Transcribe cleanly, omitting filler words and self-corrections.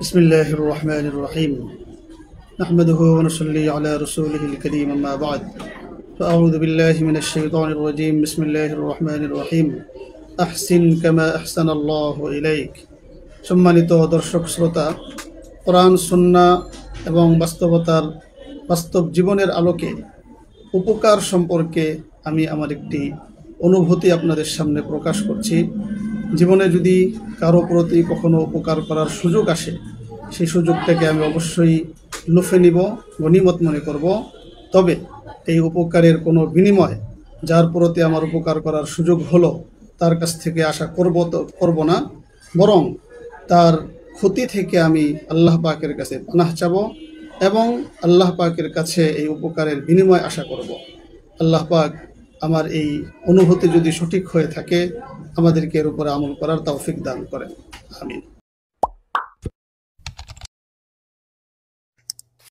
بسم الله الرحمن الرحيم نحمده ونصلي على رسوله الكريم أما بعد فأعوذ بالله من الشيطان الرجيم بسم الله الرحمن الرحيم أحسن كما أحسن الله إليك সম্মানিত দর্শক শ্রোতা কোরআন সুন্নাহ এবং বাস্তব জীবনের আলোকে উপকার সম্পর্কে আমি আমার একটি অনুভূতি আপনাদের সামনে প্রকাশ করছি। জীবনে যদি কারো প্রতি কখনো উপকার করার সুযোগ আসে, সেই সুযোগটাকে আমি অবশ্যই লুফে নিব, গনিমত মনে করব। তবে এই উপকারের কোনো বিনিময় যার প্রতি আমার উপকার করার সুযোগ হলো তার কাছ থেকে আশা করব না, বরং তার ক্ষতি থেকে আমি আল্লাহ পাকের কাছে পানাহ চাবো এবং আল্লাহ পাকের কাছে এই উপকারের বিনিময় আশা করব। আল্লাহ পাক আমার এই অনুভূতি যদি সঠিক হয়ে থাকে আমাদেরকে এর উপরে আমল করার তৌফিক দান করেন। আমিন।